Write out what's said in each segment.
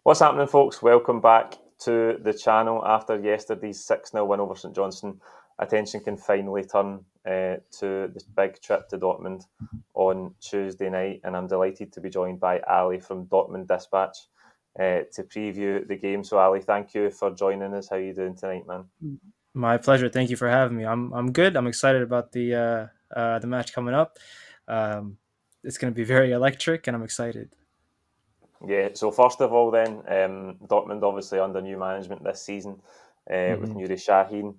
What's happening, folks? Welcome back to the channel. After yesterday's 6-0 win over St Johnstone, attention can finally turn to this big trip to Dortmund on Tuesday night, and I'm delighted to be joined by Ali from Dortmund Dispatch to preview the game. So, Ali, thank you for joining us. How are you doing tonight, man? My pleasure. Thank you for having me. I'm good. I'm excited about the match coming up. It's going to be very electric, and I'm excited. Yeah, so first of all then, Dortmund obviously under new management this season with Nuri Sahin.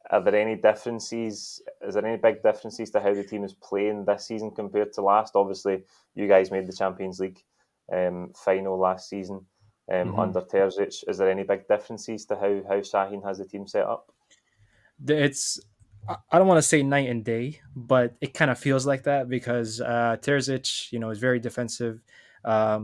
Are there any differences? Is there any big differences to how the team is playing this season compared to last? Obviously, you guys made the Champions League final last season under Terzic. Is there any big differences to how Sahin has the team set up? It's I don't want to say night and day, but it kind of feels like that because Terzic, is very defensive.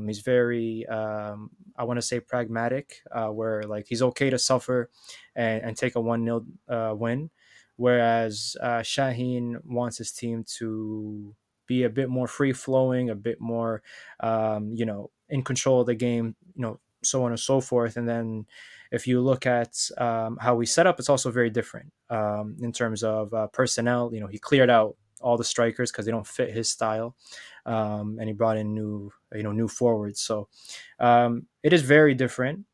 He's very, I want to say, pragmatic, where like he's okay to suffer and take a 1-0 win, whereas Shaheen wants his team to be a bit more free flowing, a bit more, in control of the game, so on and so forth. And then if you look at how we set up, it's also very different in terms of personnel. He cleared out all the strikers because they don't fit his style, and he brought in new forwards. So it is very different.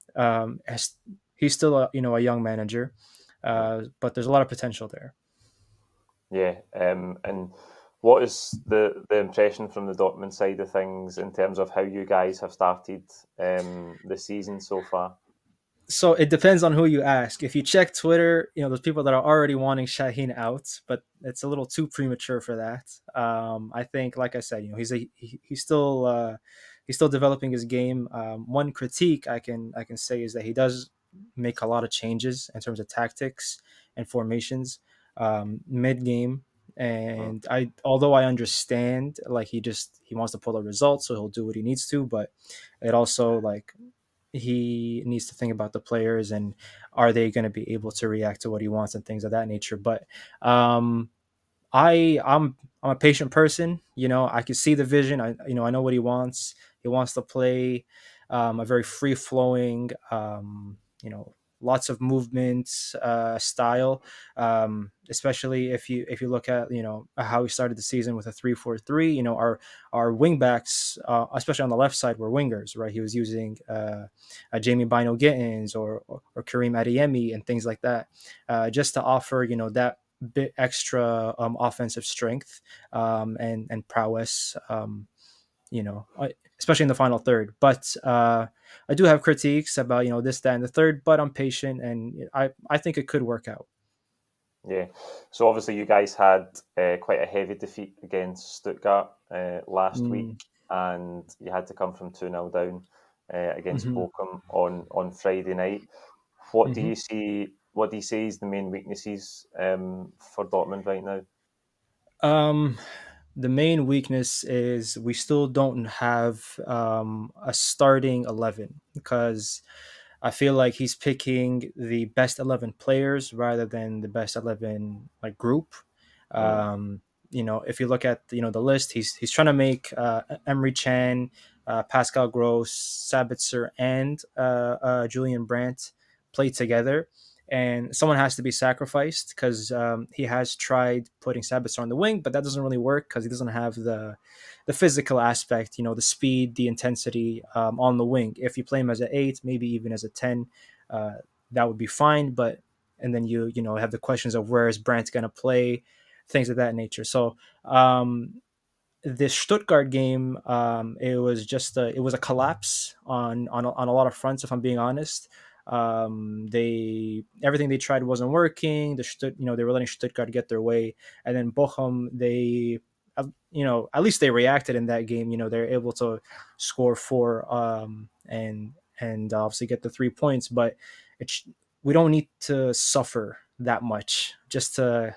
He's still a young manager, but there's a lot of potential there. Yeah, and what is the impression from the Dortmund side of things in terms of how you guys have started the season so far? So it depends on who you ask. If you check Twitter, there's people that are already wanting Shaheen out, but it's a little too premature for that. I think, like I said, he's still developing his game. One critique I can say is that he does make a lot of changes in terms of tactics and formations mid game. And although I understand, like he wants to pull a result, so he'll do what he needs to, but it also like he needs to think about the players and are they going to be able to react to what he wants and things of that nature. But I'm a patient person. I can see the vision. I know what he wants. He wants to play a very free flowing, lots of movement style. Especially if you look at how he started the season with a 3-4-3. Our wingbacks, especially on the left side, were wingers, right? He was using Jamie Bino Gittins or Kareem Adeyemi and things like that, just to offer that bit extra offensive strength and prowess, especially in the final third. But I do have critiques about this, that, and the third. But I'm patient, and I think it could work out. Yeah, so obviously you guys had quite a heavy defeat against Stuttgart last week, and you had to come from 2-0 down against Bochum on Friday night. What do you see? What do you say is the main weaknesses for Dortmund right now? The main weakness is we still don't have a starting 11 because I feel like he's picking the best 11 players rather than the best 11 like group. If you look at the list, he's trying to make Emre Can, Pascal Gross, Sabitzer, and Julian Brandt play together, and someone has to be sacrificed because he has tried putting Sabitzer on the wing, but that doesn't really work because he doesn't have the physical aspect, the speed, the intensity on the wing. If you play him as an 8, maybe even as a 10, that would be fine. But and then you have the questions of where is Brandt going to play, things of that nature. So this Stuttgart game, it was a collapse on a lot of fronts. If I'm being honest, everything they tried wasn't working. They were letting Stuttgart get their way, and then Bochum, at least they reacted in that game. They're able to score 4 and obviously get the 3 points, but we don't need to suffer that much just to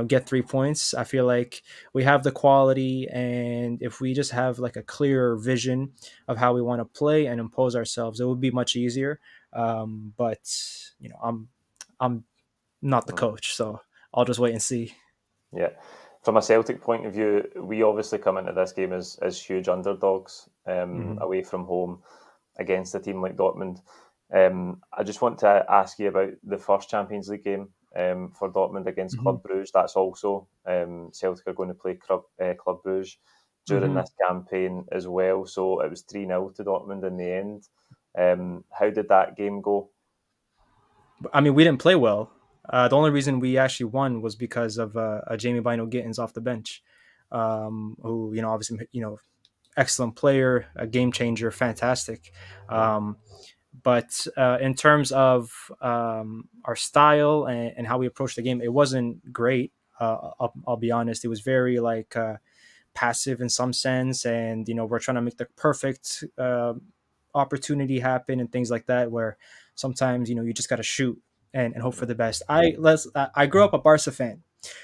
get 3 points. I feel like we have the quality, and if we just have like a clearer vision of how we want to play and impose ourselves, it would be much easier. But I'm not the coach, so I'll just wait and see. Yeah, from a Celtic point of view, we obviously come into this game as huge underdogs away from home. against a team like Dortmund. I just want to ask you about the first Champions League game for Dortmund against Mm-hmm. Club Brugge. That's also Celtic are going to play Club Brugge during this campaign as well. So it was 3-0 to Dortmund in the end. How did that game go? I mean, we didn't play well. The only reason we actually won was because of Jamie Bino Gittins off the bench, who, obviously, excellent player, a game changer, fantastic. But in terms of our style and how we approached the game, it wasn't great. I'll be honest. It was very passive in some sense, and we're trying to make the perfect opportunity happen and things like that. Where sometimes you just got to shoot and hope for the best. I grew up a Barca fan,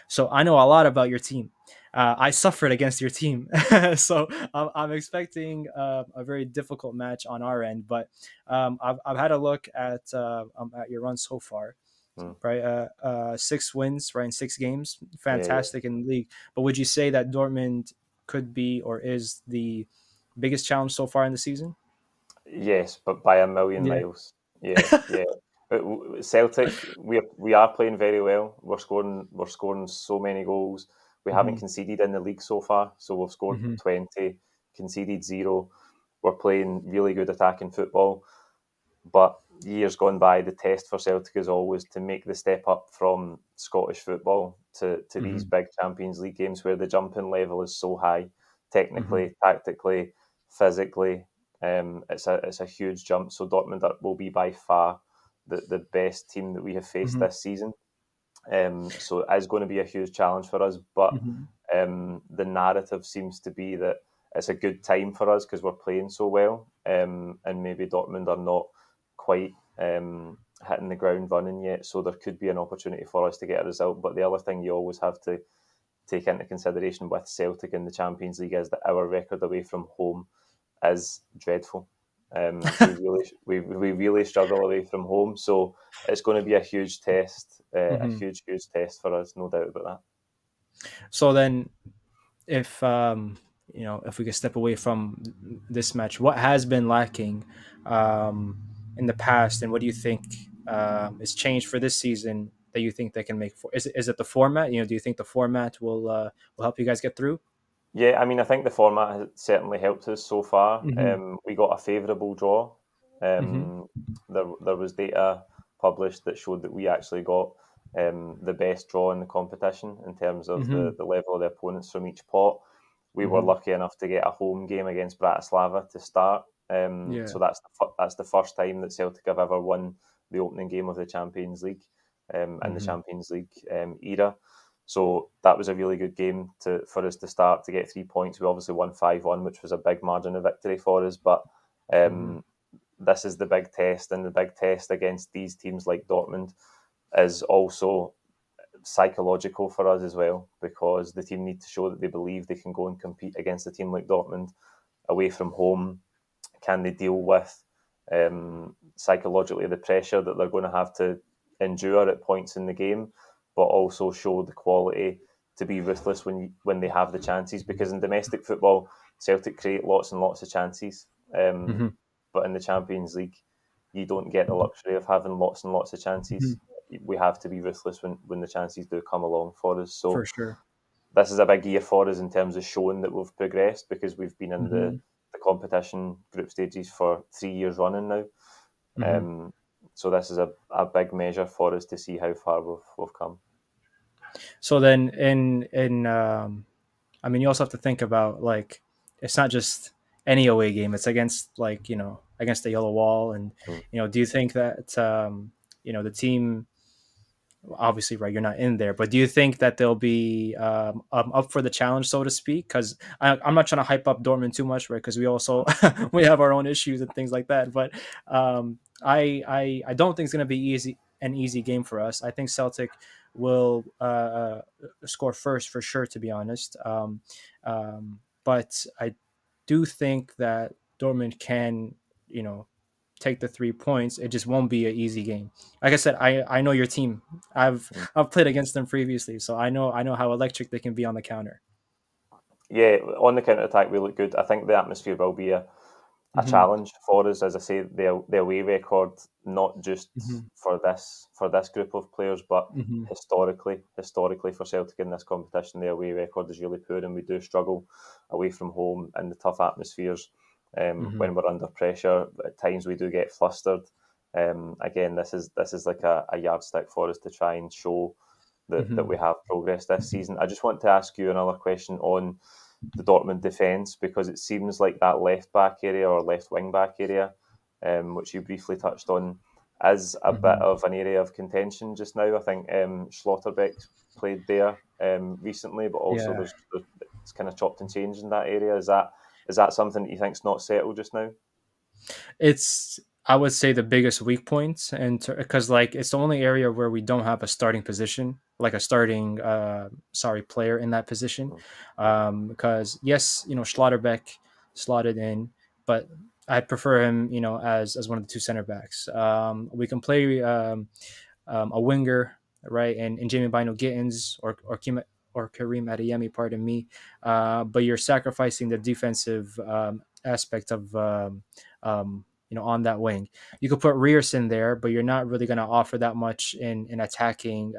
so I know a lot about your team. I suffered against your team, so I'm expecting a very difficult match on our end. But I've had a look at your run so far, right? 6 wins, right, in 6 games, fantastic in the league. But would you say that Dortmund could be or is the biggest challenge so far in the season? Yes, but by a million miles. Yeah. Celtic, we are playing very well. We're scoring so many goals. We haven't conceded in the league so far, so we've scored 20, conceded 0. We're playing really good attacking football. But years gone by, the test for Celtic is always to make the step up from Scottish football to these big Champions League games where the jumping level is so high, technically, tactically, physically. It's a huge jump. So Dortmund will be by far the best team that we have faced this season. So it is going to be a huge challenge for us. But the narrative seems to be that it's a good time for us because we're playing so well. And maybe Dortmund are not quite hitting the ground running yet. So there could be an opportunity for us to get a result. But the other thing you always have to take into consideration with Celtic in the Champions League is that our record away from home is dreadful. We really struggle away from home, so it's going to be a huge test, a huge test for us, no doubt about that. So then, if if we could step away from this match, what has been lacking in the past, and what do you think is changed for this season that you think they can make for? Is it the format? Do you think the format will help you guys get through? Yeah, I mean, I think the format has certainly helped us so far. We got a favourable draw. There was data published that showed that we actually got the best draw in the competition in terms of the level of the opponents from each pot. We were lucky enough to get a home game against Bratislava to start. So that's the first time that Celtic have ever won the opening game of the Champions League in the Champions League era. So that was a really good game for us to start to get 3 points. We obviously won 5-1, which was a big margin of victory for us. But this is the big test, and the big test against these teams like Dortmund is also psychological for us as well, because the team need to show that they believe they can go and compete against a team like Dortmund away from home. Can they deal with psychologically the pressure that they're going to have to endure at points in the game, but also show the quality to be ruthless when they have the chances? Because in domestic football, Celtic create lots and lots of chances, but in the Champions League, you don't get the luxury of having lots and lots of chances. We have to be ruthless when the chances do come along for us. So for sure, this is a big year for us in terms of showing that we've progressed, because we've been in the competition group stages for 3 years running now. So this is a big measure for us to see how far we've come. So then, I mean, you also have to think about, like, it's not just any away game; it's against against the yellow wall, and do you think that the team? Obviously, right, you're not in there, but do you think that they'll be up for the challenge, so to speak? Because I'm not trying to hype up Dortmund too much, right? Because we also we have our own issues and things like that. But I don't think it's going to be an easy game for us. I think Celtic will score first for sure, to be honest. But I do think that Dortmund can, take the 3 points. It just won't be an easy game. Like I said, I know your team. I've played against them previously, so I know how electric they can be on the counter. Yeah, on the counter attack we look good. I think the atmosphere will be a a challenge for us. As I say, the away record, not just for this group of players, but historically for Celtic in this competition, the away record is really poor, and we do struggle away from home in the tough atmospheres. When we're under pressure, at times we do get flustered. Again, this is like a yardstick for us to try and show that we have progress this season. I just want to ask you another question on the Dortmund defence, because it seems like that left back area or left wing back area, which you briefly touched on, is a bit of an area of contention just now. I think Schlotterbeck played there recently, but also there's it's kind of chopped and changed in that area. Is that something that you think's not settled just now? It's, I would say, the biggest weak point, and because like it's the only area where we don't have a starting position, like a starting player in that position. Because yes, Schlotterbeck slotted in, but I prefer him, as one of the two center backs. We can play a winger, right, and Jamie Bino Gittins or Karim Adeyemi, pardon me. But you're sacrificing the defensive aspect of on that wing. You could put Rierson there, but you're not really going to offer that much in attacking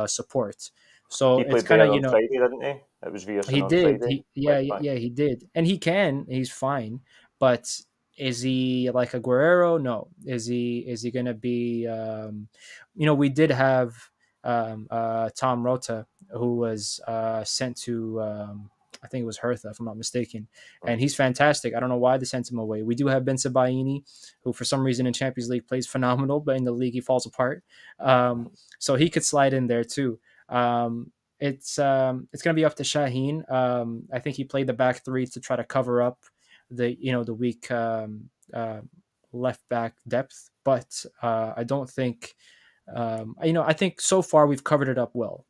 support. So he played it's kind of on Friday, didn't he? It was Rierson he on did. Friday. He did, and he's fine. But is he like a Guerrero? No. Is he going to be? We did have Tom Rota, who was sent to. I think it was Hertha, if I'm not mistaken. And he's fantastic. I don't know why they sent him away. We do have Ben Sebaini, who for some reason in Champions League plays phenomenal, but in the league he falls apart. So he could slide in there too. It's going to be up to Shaheen. I think he played the back three to try to cover up the weak left back depth. But I don't think, I think so far we've covered it up well.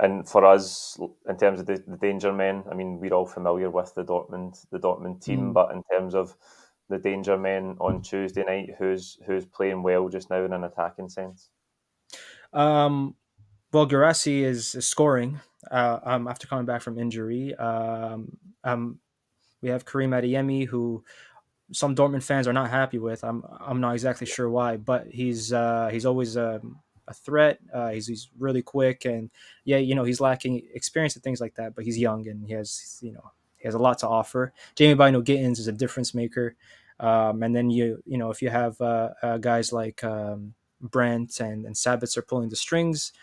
And for us, in terms of the danger men, I mean, we're all familiar with the Dortmund team, but in terms of the danger men on Tuesday night, who's playing well just now in an attacking sense? Well, Guirassy is scoring after coming back from injury. We have Karim Adeyemi, who some Dortmund fans are not happy with. I'm not exactly sure why, but he's always a threat. He's really quick, and he's lacking experience and things like that, but he's young and he has a lot to offer. Jamie Bino Gittins is a difference maker, and then if you have guys like Brandt and Sabitzer pulling the strings,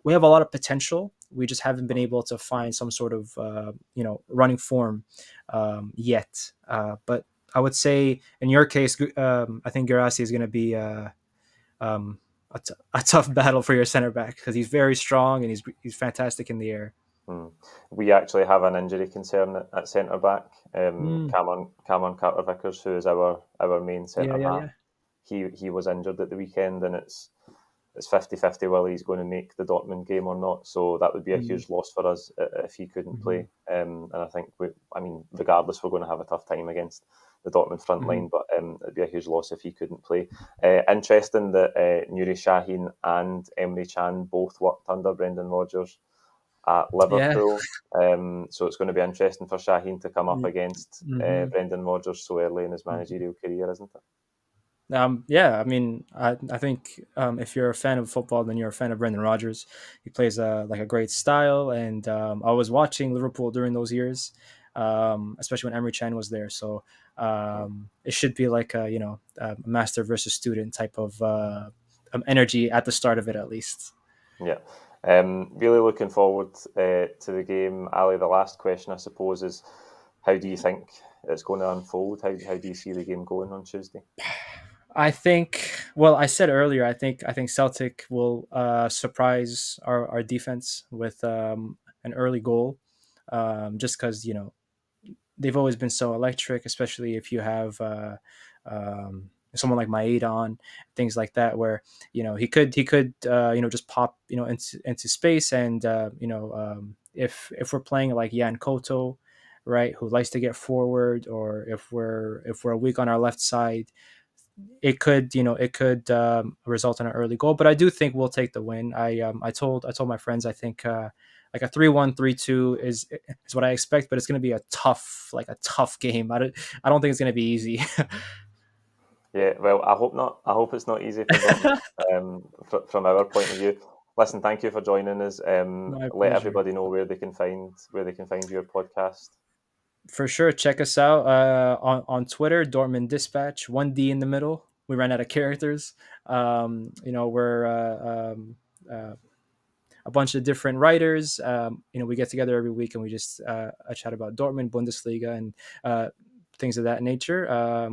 we have a lot of potential. We just haven't been able to find some sort of running form yet. But I would say in your case, I think Guirassy is going to be a tough battle for your center back, because he's very strong and he's fantastic in the air. We actually have an injury concern at centre back. Cameron Carter-Vickers, who is our main centre back. He was injured at the weekend, and it's 50-50 whether he's going to make the Dortmund game or not. So that would be a huge loss for us if he couldn't play. And I think regardless, we're going to have a tough time against the Dortmund front line, but it'd be a huge loss if he couldn't play. Interesting that Nuri Sahin and Emre Can both worked under Brendan Rodgers at Liverpool. So it's going to be interesting for Sahin to come up against Brendan Rodgers so early in his managerial career, isn't it? I think if you're a fan of football, then you're a fan of Brendan Rodgers. He plays a great style, and I was watching Liverpool during those years, especially when Emre Can was there. So it should be like a master versus student type of energy at the start of it, at least. Yeah. Really looking forward to the game. Ali, the last question, I suppose, is how do you think it's going to unfold? How do you see the game going on Tuesday? I think, well, I said earlier, I think Celtic will surprise our defense with an early goal, just because they've always been so electric, especially if you have someone like Maeda on, things like that, where he could just pop into space, and if we're playing like Jan Koto, right, who likes to get forward, or if we're weak on our left side, it could result in an early goal. But I do think we'll take the win. I told my friends, I think like a 3-1, 3-2 is what I expect, but it's going to be a tough game. I don't think it's going to be easy. Yeah, well, I hope not. I hope it's not easy for Dortmund from our point of view. Listen, thank you for joining us. My Let pleasure. everybody know where they can find your podcast. For sure, check us out on Twitter, Dortmund Dispatch, 1D in the middle. We ran out of characters. We're a bunch of different writers. We get together every week and we just chat about Dortmund, Bundesliga, and things of that nature.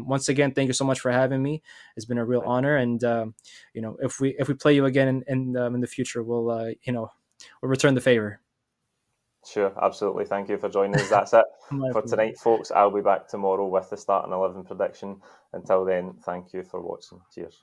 Once again, thank you so much for having me. It's been a real honor, and if we play you again in the future, we'll return the favor. Sure, absolutely. Thank you for joining us. That's it for pleasure. Tonight, folks. I'll be back tomorrow with the starting 11 prediction. Until then, thank you for watching. Cheers.